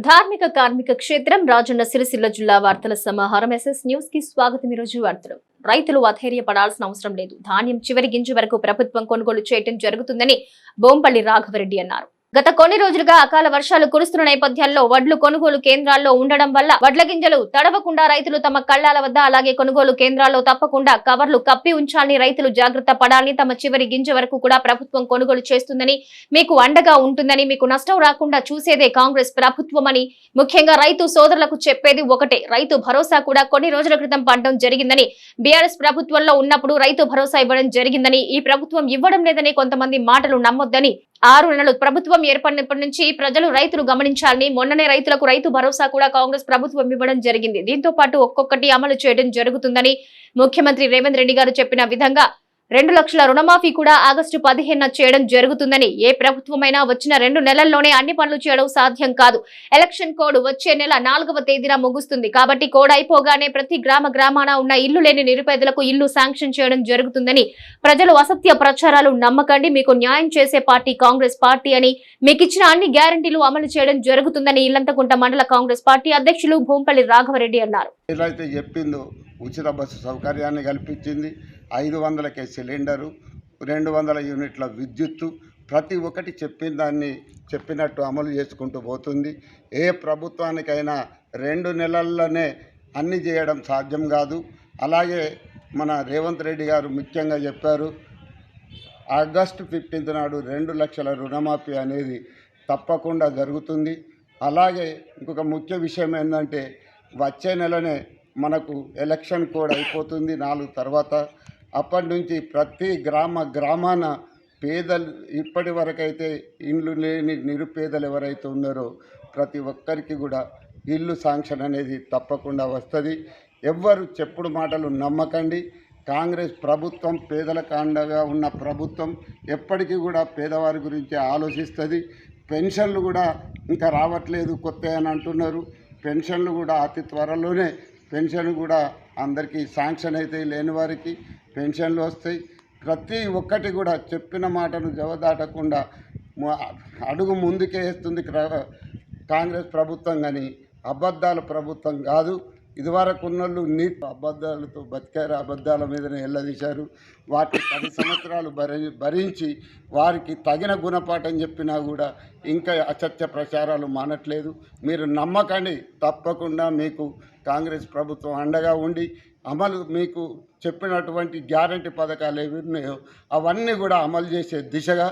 ధార్మిక కార్మిక క్షేత్రం రాజన్న సిరిసిల్ల జిల్లా వార్తల సమాహారం ఎస్ఎస్ న్యూస్ కి స్వాగతం. ఈ రోజు వార్తలు. రైతులు అధైర్యపడాల్సిన అవసరం లేదు. ధాన్యం చివరి గింజ వరకు ప్రభుత్వం కొనుగోలు చేయడం జరుగుతుందని బోంపల్లి రాఘవరెడ్డి అన్నారు. గత కొన్ని రోజులుగా అకాల వర్షాలు కురుస్తున్న నేపథ్యంలో వడ్లు కొనుగోలు కేంద్రాల్లో ఉండడం వల్ల వడ్ల గింజలు తడవకుండా రైతులు తమ కళ్లాల వద్ద అలాగే కొనుగోలు కేంద్రాల్లో తప్పకుండా కవర్లు కప్పి ఉంచాలని, రైతులు జాగ్రత్త పడాలని, తమ చివరి గింజ వరకు కూడా ప్రభుత్వం కొనుగోలు చేస్తుందని, మీకు అండగా ఉంటుందని, మీకు నష్టం రాకుండా చూసేదే కాంగ్రెస్ ప్రభుత్వం అని ముఖ్యంగా రైతు సోదరులకు చెప్పేది ఒకటే. రైతు భరోసా కూడా కొన్ని రోజుల క్రితం పడడం జరిగిందని, బీఆర్ఎస్ ప్రభుత్వంలో ఉన్నప్పుడు రైతు భరోసా ఇవ్వడం జరిగిందని, ఈ ప్రభుత్వం ఇవ్వడం లేదని కొంతమంది మాటలు నమ్మొద్దని, 6 నెలలు ప్రభుత్వం ఏర్పడినప్పటి నుంచి ప్రజలు రైతులు గమనించాలని, మొన్ననే రైతులకు రైతు భరోసా కూడా కాంగ్రెస్ ప్రభుత్వం ఇవ్వడం జరిగింది. దీంతో పాటు ఒక్కొక్కటి అమలు చేయడం జరుగుతుందని ముఖ్యమంత్రి రేవంత్ రెడ్డి గారు చెప్పిన విధంగా 2 లక్షల రుణమాఫీ కూడా ఆగస్టు 15న చేయడం జరుగుతుందని, ఏ ప్రభుత్వమైనా వచ్చిన 2 నెలల్లోనే అన్ని పనులు చేయడం సాధ్యం కాదు. ఎలక్షన్ కోడ్ వచ్చే నెల 4వ తేదీన ముగుస్తుంది కాబట్టి కోడ్ అయిపోగానే ప్రతి గ్రామాన ఉన్న ఇల్లు లేని నిరుపేదలకు ఇల్లు శాంక్షన్ చేయడం జరుగుతుందని, ప్రజలు అసత్య ప్రచారాలు నమ్మకండి. మీకు న్యాయం చేసే పార్టీ కాంగ్రెస్ పార్టీ అని, మీకు ఇచ్చిన అన్ని గ్యారంటీలు అమలు చేయడం జరుగుతుందని ఇల్లంతకుంట మండల కాంగ్రెస్ పార్టీ అధ్యక్షులు భూంపల్లి రాఘవరెడ్డి అన్నారు. ఉచిత బస్సు సౌకర్యాన్ని కల్పించింది, 500కే సిలిండరు, 200 యూనిట్ల విద్యుత్తు, ప్రతి ఒక్కటి చెప్పినట్టు అమలు చేసుకుంటూ పోతుంది. ఏ ప్రభుత్వానికైనా 2 నెలల్లోనే అన్ని చేయడం సాధ్యం కాదు. అలాగే మన రేవంత్ రెడ్డి గారు ముఖ్యంగా చెప్పారు, ఆగస్టు 15 నాడు 2 లక్షల రుణమాఫీ అనేది తప్పకుండా జరుగుతుంది. అలాగే ఇంకొక ముఖ్య విషయం ఏంటంటే, వచ్చే నెలనే మనకు ఎలక్షన్ కోడ్ అయిపోతుంది 4 తర్వాత. అప్పటి నుంచి ప్రతి గ్రామాన పేదలు, ఇప్పటి వరకైతే ఇండ్లు లేని నిరుపేదలు ఎవరైతే ఉన్నారో ప్రతి ఒక్కరికి కూడా ఇల్లు శాంక్షన్ అనేది తప్పకుండా వస్తుంది. ఎవ్వరు చెప్పుడు మాటలు నమ్మకండి. కాంగ్రెస్ ప్రభుత్వం పేదలకు అండగా ఉన్న ప్రభుత్వం, ఎప్పటికీ కూడా పేదవారి గురించి ఆలోచిస్తుంది. పెన్షన్లు కూడా ఇంకా రావట్లేదు, కొత్త అని అంటున్నారు. పెన్షన్లు కూడా అతి త్వరలోనే పెన్షన్ కూడా అందరికీ శాంక్షన్ అవుతాయి, లేని వారికి పెన్షన్లు వస్తాయి. ప్రతి ఒక్కటి కూడా చెప్పిన మాటను జవదాటకుండా అడుగు ముందుకే వేస్తుంది కాంగ్రెస్ ప్రభుత్వం, కానీ అబద్ధాల ప్రభుత్వం కాదు. ఇదివరకు ఉన్నోళ్ళు అబద్ధాలతో బతికారు, అబద్ధాల మీదనే ఎల్లదీశారు. వాటి 10 సంవత్సరాలు భరించి వారికి తగిన గుణపాఠం చెప్పినా కూడా ఇంకా అసత్య ప్రచారాలు మానట్లేదు. మీరు నమ్మకండి, తప్పకుండా మీకు కాంగ్రెస్ ప్రభుత్వం అండగా ఉండి మీకు చెప్పినటువంటి గ్యారంటీ పథకాలు ఏవి ఉన్నాయో అవన్నీ కూడా అమలు చేసే దిశగా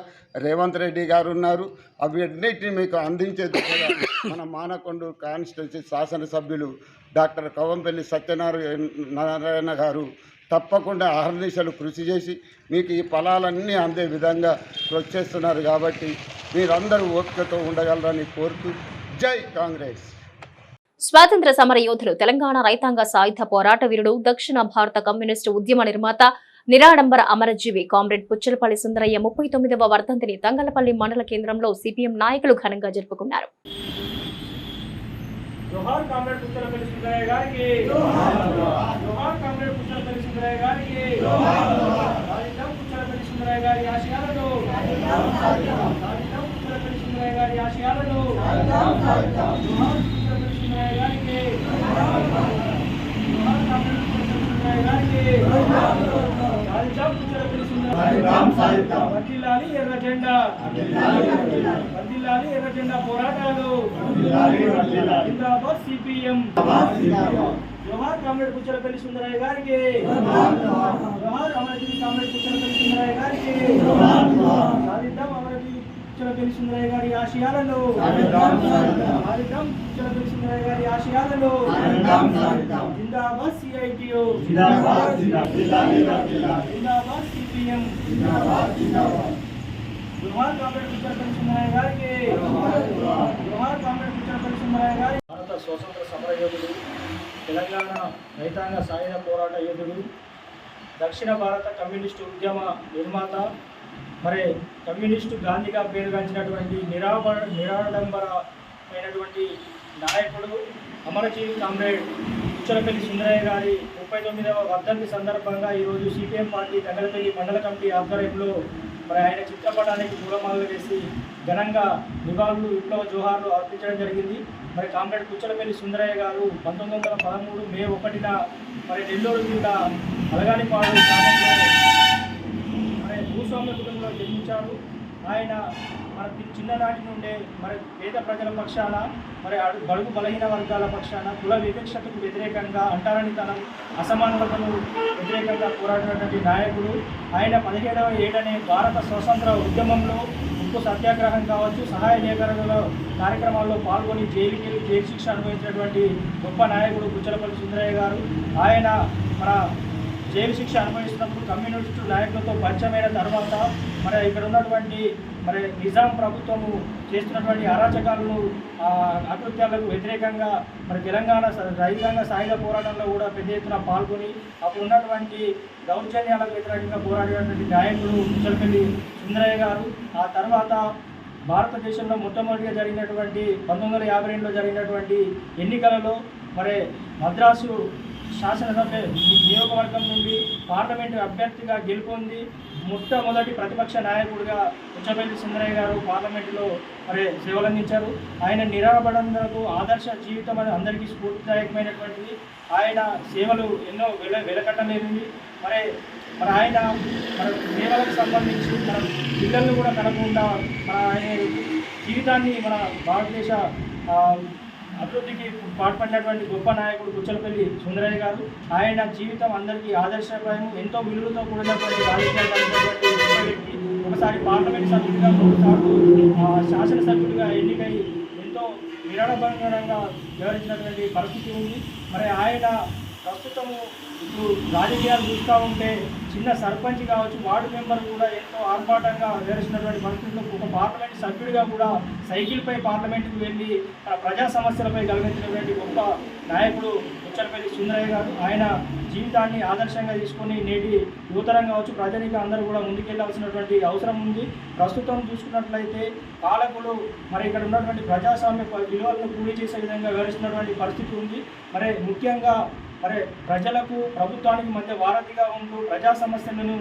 రేవంత్ రెడ్డి గారు ఉన్నారు. అవన్నిటిని మీకు అందించే దిశగా మన మానకొండూరు కాన్స్టిట్యున్సీ శాసనసభ్యులు డాక్టర్ కవంపల్లి సత్యనారాయణ గారు తప్పకుండా అహర్నిశలు కృషి చేసి మీకు ఈ ఫలాలన్నీ అందే విధంగా కృషి చేస్తున్నారు. కాబట్టి మీరందరూ ఓపికతో ఉండగలరని కోరుతూ జై కాంగ్రెస్. స్వాతంత్ర సమర యోధులు, తెలంగాణ రైతాంగ సాయుధ పోరాట వీరుడు, దక్షిణ భారత కమ్యూనిస్టు ఉద్యమ నిర్మాత, నిరాడంబర అమరజీవి కామ్రేడ్ పుచ్చలపల్లి సుందరయ్య 39వ వర్ధంతిని తంగళ్లపల్లి మండల కేంద్రంలో సిపిఎం నాయకులు ఘనంగా జరుపుకున్నారు. జోహార్ కామ్రేడ్ పుచ్చలపల్లి సుందరయ్య గారికి జోహార్. జోహార్ కామ్రేడ్ పుచ్చలపల్లి సుందరయ్య గారికి జోహార్. రాజీవ్ పుచ్చలపల్లి సుందరయ్య గారి ఆశయాలను రాజీవ్ పుచ్చలపల్లి సుందరయ్య గారి ఆశయాలను జోహార్ పుచ్చలపల్లి సుందరయ్య గారికి జోహార్. జోహార్ కామ్రేడ్ పుచ్చలపల్లి సుందరయ్య గారికి జోహార్. రాజీవ్ పుచ్చలపల్లి సుందరయ్య వర్ధిల్లాలి ఎర్ర జెండా, వర్ధిల్లాలి ఎర్ర జెండా పోరాటాలు, జిందాబాద్ సిపిఎం. జోహార్ కామ్రేడ్ పుచ్చలపల్లి సుందరయ్య గారికి జోహార్. అమరజీవి కామ్రేడ్ పుచ్చలపల్లి సుందరయ్య గారికి సాధిద్దాం అమరజీవి పుచ్చలపల్లి సుందరయ్య గారి ఆశయాలను, సాధిద్దాం పుచ్చలపల్లి సుందరయ్య గారి ఆశయాలను. జిందాబాద్ సిఐటియు, జిందాబాద్ సిపిఎం. జోహార్ కామ్రేడ్ పుచ్చలపల్లి సుందరయ్య గారికి జోహార్. కామ్రేడ్ పుచ్చలపల్లి సుందరయ్య గారి భారత స్వాతంత్ర సమర యోధుడు, తెలంగాణ రైతాంగ సాయుధ పోరాట యోధుడు, దక్షిణ భారత కమ్యూనిస్టు ఉద్యమ నిర్మాత, మరి కమ్యూనిస్టు గాంధీగా పేరుగాంచినటువంటి నిరాడంబర అయినటువంటి నాయకుడు, అమరజీవి కామ్రేడ్ పుచ్చలపల్లి సుందరయ్య గారి 39వ వర్ధంతి సందర్భంగా ఈరోజు సిపిఎం పార్టీ తంగళ్లపల్లి మండల కమిటీ ఆధ్వర్యంలో మరి ఆయన చిత్రపటానికి పూలమాలలు వేసి ఘనంగా నివాళులు, విప్లవ జోహార్లు అర్పించడం జరిగింది. మరి కామ్రేడ్ కుచ్చలపల్లి సుందరయ్య గారు 1913 మే 1న మరి నెల్లూరు జిల్లా అలగానిపాడు గ్రామంలో మరి భూస్వామ్య కుటుంబంలో జన్మించారు. ఆయన మన చిన్ననాటి నుండే మరి పేద ప్రజల పక్షాన, మరి బడుగు బలహీన వర్గాల పక్షాన, కుల వివక్షతకు వ్యతిరేకంగా, అంటరానితనం, అసమానతకు వ్యతిరేకంగా పోరాడినటువంటి నాయకుడు. ఆయన 17వ ఏడనే భారత స్వతంత్ర ఉద్యమంలో ఉప్పు సత్యాగ్రహం కావచ్చు, సహాయ సేకరణలో కార్యక్రమాల్లో పాల్గొని జైలు శిక్ష అనుభవించినటువంటి గొప్ప నాయకుడు కుచ్చలపల్లి సుందరయ్య గారు. ఆయన మన జైలు శిక్ష అనుభవిస్తున్నప్పుడు కమ్యూనిస్టు నాయకులతో పరిచయమైన తర్వాత మరి ఇక్కడ ఉన్నటువంటి మరి నిజాం ప్రభుత్వము చేస్తున్నటువంటి అరాచకాలను, అకృత్యాలకు వ్యతిరేకంగా మరి తెలంగాణ రైతాంగ సాయుధ పోరాటంలో కూడా పెద్ద ఎత్తున పాల్గొని అప్పుడు ఉన్నటువంటి దౌర్జన్యాలకు వ్యతిరేకంగా పోరాడినటువంటి నాయకుడు కుచ్చలపల్లి సుందరయ్య గారు. ఆ తర్వాత భారతదేశంలో మొట్టమొదటిగా జరిగినటువంటి 1952లో జరిగినటువంటి ఎన్నికలలో మరి మద్రాసు శాసనసభ నియోజకవర్గం నుండి పార్లమెంటు అభ్యర్థిగా గెలుపొంది మొట్టమొదటి ప్రతిపక్ష నాయకుడిగా కుచ్చలపల్లి సుందరయ్య గారు పార్లమెంటులో మరి సేవలందించారు. ఆయన నిరాబడంకు ఆదర్శ జీవితం అని అందరికీ స్ఫూర్తిదాయకమైనటువంటిది. ఆయన సేవలు ఎన్నో వెలకట్టలేనివి. మరి ఆయన మన సేవలకు సంబంధించి మన పిల్లలను కూడా కనకుండా మన ఆయన జీవితాన్ని మన భారతదేశ అభివృద్ధికి పాటుపడినటువంటి గొప్ప నాయకుడు కుచ్చలపల్లి సుందరయ్య గారు. ఆయన జీవితం అందరికీ ఆదర్శప్రాయం. ఎంతో విలువలతో కూడినటువంటి రాజకీయాలు వ్యక్తి. ఒకసారి పార్లమెంట్ సభ్యుడిగా, ఒకసారి శాసనసభ్యుడిగా ఎన్నికై ఎంతో నిరాడంబరంగా వ్యవహరించినటువంటి పరిస్థితి ఉంది. మరి ఆయన ప్రస్తుతము ఇప్పుడు రాజకీయాలు చూస్తూ ఉంటే చిన్న సర్పంచ్ కావచ్చు, వార్డు మెంబర్ కూడా ఎంతో ఆర్భాటంగా వ్యవహరిస్తున్నటువంటి పరిస్థితుల్లో ఒక పార్లమెంట్ సభ్యుడిగా కూడా సైకిల్పై పార్లమెంటుకు వెళ్ళి ప్రజా సమస్యలపై గమనించినటువంటి గొప్ప నాయకుడు కుచ్చలపల్లి సుందరయ్య గారు. ఆయన జీవితాన్ని ఆదర్శంగా తీసుకొని నేటి యువతరం కావచ్చు, ప్రజలకు అందరూ కూడా ముందుకెళ్లాల్సినటువంటి అవసరం ఉంది. ప్రస్తుతం చూసుకున్నట్లయితే పాలకులు మరి ఇక్కడ ఉన్నటువంటి ప్రజాస్వామ్య విలువలను కూలి చేసే విధంగా వ్యవహరిస్తున్నటువంటి పరిస్థితి ఉంది. మరి ముఖ్యంగా మరి ప్రజలకు ప్రభుత్వానికి మధ్య వారధిగా ఉంటూ ప్రజా సమస్యలను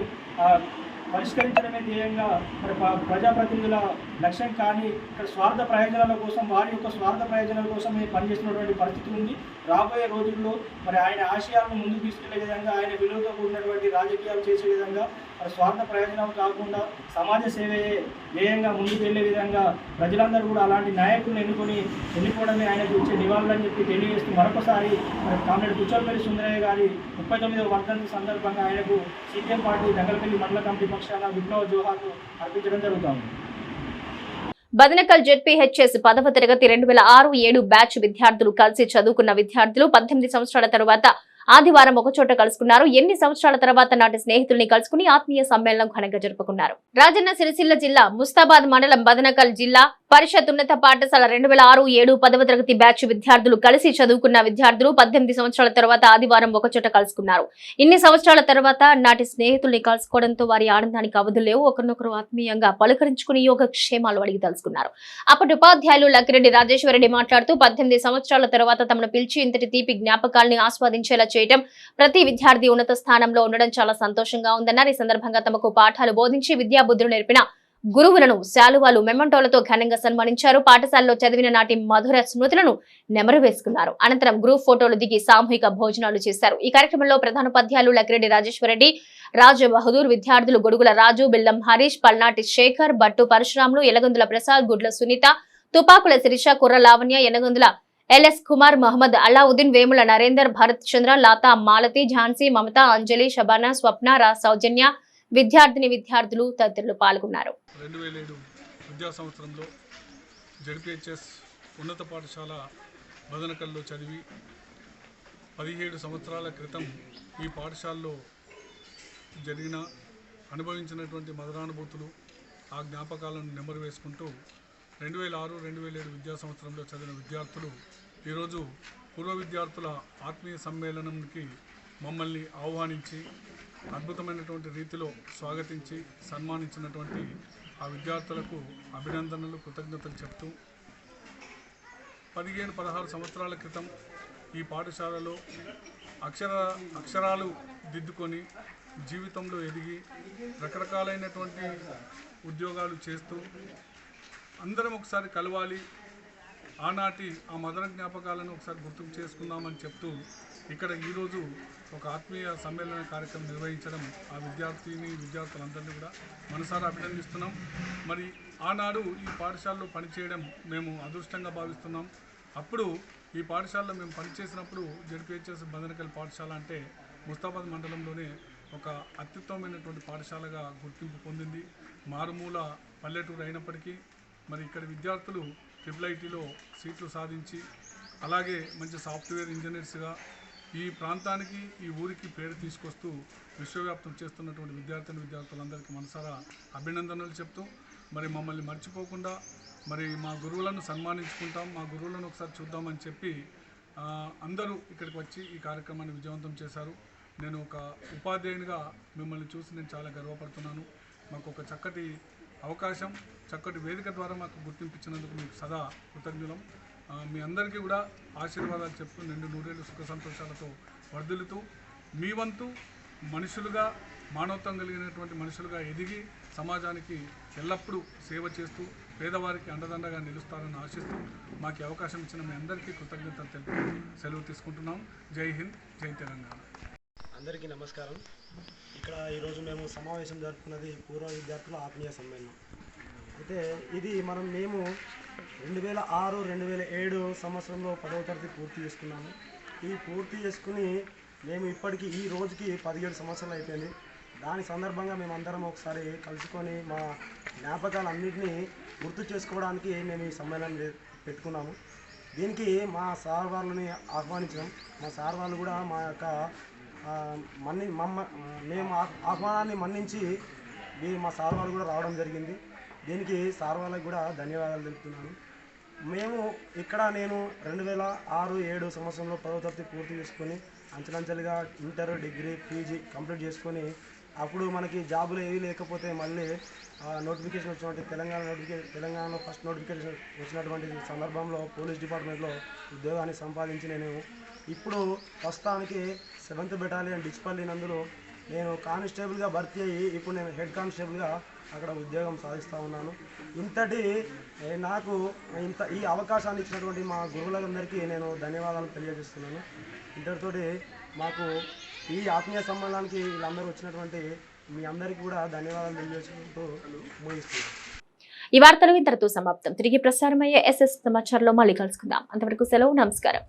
పరిష్కరించడమే ధ్యేయంగా మరి ప్రజాప్రతినిధుల లక్ష్యం కానీ ఇక్కడ స్వార్థ ప్రయోజనాల కోసం, వారి యొక్క స్వార్థ ప్రయోజనాల కోసమే పనిచేస్తున్నటువంటి పరిస్థితి ఉంది. రాబోయే రోజుల్లో మరి ఆయన ఆశయాలను ముందుకు తీసుకెళ్లే విధంగా, ఆయన విలువతో కూడినటువంటి రాజకీయాలు చేసే విధంగా, మరి స్వార్థ ప్రయోజనాలు కాకుండా సమాజ సేవయే ధ్యేయంగా ముందుకు వెళ్లే విధంగా ప్రజలందరూ కూడా అలాంటి నాయకులను ఎన్నుకోవడమే ఆయనకు ఇచ్చే నివాళులని చెప్పి తెలియజేస్తూ మరొకసారి మరి కామ్రేడ్ కుచ్చలపల్లి సుందరయ్య గారి 39వ వర్ధంతి సందర్భంగా ఆయనకు సిపిఎం పార్టీ దంగలపల్లి మండల కమిటీ పక్షాన విప్లవ జోహార్లు అర్పించడం జరుగుతుంది. బదనకల్ జెడ్పీహెచ్ఎస్ 10వ తరగతి 2006-7 బ్యాచ్ విద్యార్థులు కలిసి చదువుకున్న విద్యార్థులు 18 సంవత్సరాల తరువాత ఆదివారం ఒకచోట కలుసుకున్నారు. ఎన్ని సంవత్సరాల తర్వాత నాటి స్నేహితుల్ని కలుసుకుని ఆత్మీయ సమ్మేళనం ఘనంగా జరుపుకున్నారు. రాజన్న సిరిసిల్ల జిల్లా ముస్తాబాద్ మండలం బదనకల్ జిల్లా పరిషత్ ఉన్నత పాఠశాల 2006-7 10వ తరగతి బ్యాచ్ విద్యార్థులు కలిసి చదువుకున్న విద్యార్థులు 18 సంవత్సరాల తర్వాత ఆదివారం ఒకచోట కలుసుకున్నారు. ఇన్ని సంవత్సరాల తర్వాత నాటి స్నేహితుల్ని కలుసుకోవడంతో వారి ఆనందానికి అవధులు లేవు. ఒకరినొకరు ఆత్మీయంగా పలకరించుకుని యోగక్షేమాలు అడిగి తెలుసుకున్నారు. అప్పటి ఉపాధ్యాయులు లక్కిరెడ్డి రాజేశ్వరరెడ్డి మాట్లాడుతూ 18 సంవత్సరాల తర్వాత తమను పిలిచి ఇంతటి తీపి జ్ఞాపకాల్ని ఆస్వాదించేలా చేయడం, ప్రతి విద్యార్థి ఉన్నత స్థానంలో ఉండడం చాలా సంతోషంగా ఉందన్నారు. ఈ సందర్భంగా తమకు పాఠాలు బోధించి విద్యాబుద్ధులు నేర్పిన గురువులను శాలువాలు మెమంటోలతో ఘనంగా సన్మానించారు. పాఠశాలలో చదివిన నాటి మధుర స్మృతులను నెమరు వేసుకున్నారు. అనంతరం గ్రూప్ ఫోటోలు దిగి సామూహిక భోజనాలు చేశారు. ఈ కార్యక్రమంలో ప్రధానోపాధ్యాయులు లక్కిరెడ్డి రాజేశ్వరరెడ్డి, రాజు బహదూర్, విద్యార్థులు గొడుగుల రాజు, బిల్లం హరీష్, పల్నాటి శేఖర్, బట్టు పరశురాములు, ఎలగొందుల ప్రసాద్, గుడ్ల సునీత, తుపాకుల శిరీష, కుర్ర లావణ్య, ఎనగొందుల ఎల్ఎస్ కుమార్, మహమ్మద్ అలావుద్దీన్, వేముల నరేందర్, భరత్ చంద్ర, లాతా, మాలతి, ఝాన్సీ, మమత, అంజలి, షబానా, స్వప్న, సౌజన్య, విద్యార్థులు తదితరులు పాల్గొన్నారు. 2007 విద్యా సంవత్సరంలో జెడ్పీహెచ్ఎస్ ఉన్నత పాఠశాల బదనకల్లో చదివి 17 సంవత్సరాల క్రితం ఈ పాఠశాలలో జరిగిన అనుభవించినటువంటి మధురానుభూతులు, ఆ జ్ఞాపకాలను నెమరు వేసుకుంటూ 2006-2007 విద్యా సంవత్సరంలో చదివిన విద్యార్థులు ఈరోజు పూర్వ విద్యార్థుల ఆత్మీయ సమ్మేళనానికి మమ్మల్ని ఆహ్వానించి అద్భుతమైనటువంటి రీతిలో స్వాగతించి సన్మానించినటువంటి ఆ విద్యార్థులకు అభినందనలు, కృతజ్ఞతలు చెప్తూ 15-16 సంవత్సరాల క్రితం ఈ పాఠశాలలో అక్షరాలు దిద్దుకొని జీవితంలో ఎదిగి రకరకాలైనటువంటి ఉద్యోగాలు చేస్తూ అందరం ఒకసారి కలవాలి, ఆనాటి ఆ మధుర జ్ఞాపకాలను ఒకసారి గుర్తుకు చేసుకుందామని చెప్తూ ఇక్కడ ఈరోజు ఒక ఆత్మీయ సమ్మేళన కార్యక్రమం నిర్వహించడం ఆ విద్యార్థులందరినీ కూడా మనసారా అభినందిస్తున్నాం. మరి ఆనాడు ఈ పాఠశాలలో పనిచేయడం మేము అదృష్టంగా భావిస్తున్నాం. అప్పుడు ఈ పాఠశాలలో మేము పనిచేసినప్పుడు జెడ్పీహెచ్ఎస్ బదనకల్ పాఠశాల అంటే ముస్తాబాద్ మండలంలోనే ఒక అత్యుత్తమమైనటువంటి పాఠశాలగా గుర్తింపు పొందింది. మారుమూల పల్లెటూరు అయినప్పటికీ మరి ఇక్కడ విద్యార్థులు IIITలో సీట్లు సాధించి అలాగే మంచి సాఫ్ట్వేర్ ఇంజనీర్స్గా ఈ ప్రాంతానికి ఈ ఊరికి పేరు తీసుకొస్తూ విశ్వవ్యాప్తం చేస్తున్నటువంటి విద్యార్థులందరికీ మనసారా అభినందనలు చెప్తూ మరి మమ్మల్ని మర్చిపోకుండా మరి మా గురువులను సన్మానించుకుంటాం, మా గురువులను ఒకసారి చూద్దామని చెప్పి అందరూ ఇక్కడికి వచ్చి ఈ కార్యక్రమాన్ని విజయవంతం చేశారు. నేను ఒక ఉపాధ్యాయునిగా మిమ్మల్ని చూసి నేను చాలా గర్వపడుతున్నాను. మాకు ఒక చక్కటి అవకాశం, చక్కటి వేదిక ద్వారా మాకు గుర్తింపించినందుకు మీకు సదా కృతజ్ఞులం. మీ అందరికీ కూడా ఆశీర్వాదాలు చెప్తూ నిండు నూరేళ్ళు సుఖ సంతోషాలతో వర్ధిల్లుతూ మీ వంతు మనుషులుగా మానవత్వం కలిగినటువంటి మనుషులుగా ఎదిగి సమాజానికి ఎల్లప్పుడూ సేవ చేస్తూ పేదవారికి అండదండగా నిలుస్తారని ఆశిస్తూ మాకు అవకాశం ఇచ్చిన మీ అందరికీ కృతజ్ఞతలు తెలుపుతూ సెలవు తీసుకుంటున్నాం. జై హింద్, జై తెలంగాణ. అందరికీ నమస్కారం. ఇక్కడ ఈరోజు మేము సమావేశం జరుపుకున్నది పూర్వ విద్యార్థుల ఆత్మీయ సమ్మేళనం. అయితే ఇది మేము 2006-2007 సంవత్సరంలో 10వ తరగతి పూర్తి చేసుకున్నాము. ఈ పూర్తి చేసుకుని మేము ఇప్పటికీ ఈ రోజుకి 17 సంవత్సరాలు అయిపోయింది. దాని సందర్భంగా మేమందరం ఒకసారి కలుసుకొని మా జ్ఞాపకాలన్నింటినీ గుర్తు చేసుకోవడానికి మేము ఈ సమ్మేళనం పెట్టుకున్నాము. దీనికి మా సార్ వాళ్ళని ఆహ్వానించాం. మా సార్ వాళ్ళు కూడా మా యొక్క మేము ఆహ్వానాన్ని మన్నించి మా సార్ వాళ్ళు కూడా రావడం జరిగింది. దీనికి సార్ వాళ్ళకి కూడా ధన్యవాదాలు తెలుపుతున్నాను. నేను 2006-2007 సంవత్సరంలో 10వ తరగతి పూర్తి చేసుకొని అంచెలంచెలుగా ఇంటర్, డిగ్రీ, పీజీ కంప్లీట్ చేసుకొని అప్పుడు మనకి జాబులు ఏవి లేకపోతే మళ్ళీ నోటిఫికేషన్ వచ్చినటువంటి తెలంగాణలో ఫస్ట్ నోటిఫికేషన్ వచ్చినటువంటి సందర్భంలో పోలీస్ డిపార్ట్మెంట్లో ఉద్యోగాన్ని సంపాదించి నేను ఇప్పుడు ప్రస్తుతానికి 7th బెటాలియన్ డిచ్పల్లి నందులో నేను కానిస్టేబుల్గా భర్తీ అయ్యి ఇప్పుడు నేను హెడ్ కానిస్టేబుల్గా అక్కడ ఉద్యోగం సాధిస్తూ ఉన్నాను. నాకు ఈ అవకాశాన్ని ఇచ్చినటువంటి మా గురువులందరికీ నేను ధన్యవాదాలు తెలియజేస్తున్నాను. ఇంతటితోటి మాకు ఈ ఆత్మీయ సమ్మేళనానికి వీళ్ళందరూ వచ్చినటువంటి మీ అందరికీ కూడా ధన్యవాదాలు తెలియజేసుకుంటూ ముగిస్తున్నాను. ఈ వార్తలు ఇంతటితో సమాప్తం. తిరిగి ప్రసారమయ్యే SS సమాచారంలో మళ్ళీ కలుసుకుందాం. అంతవరకు సెలవు, నమస్కారం.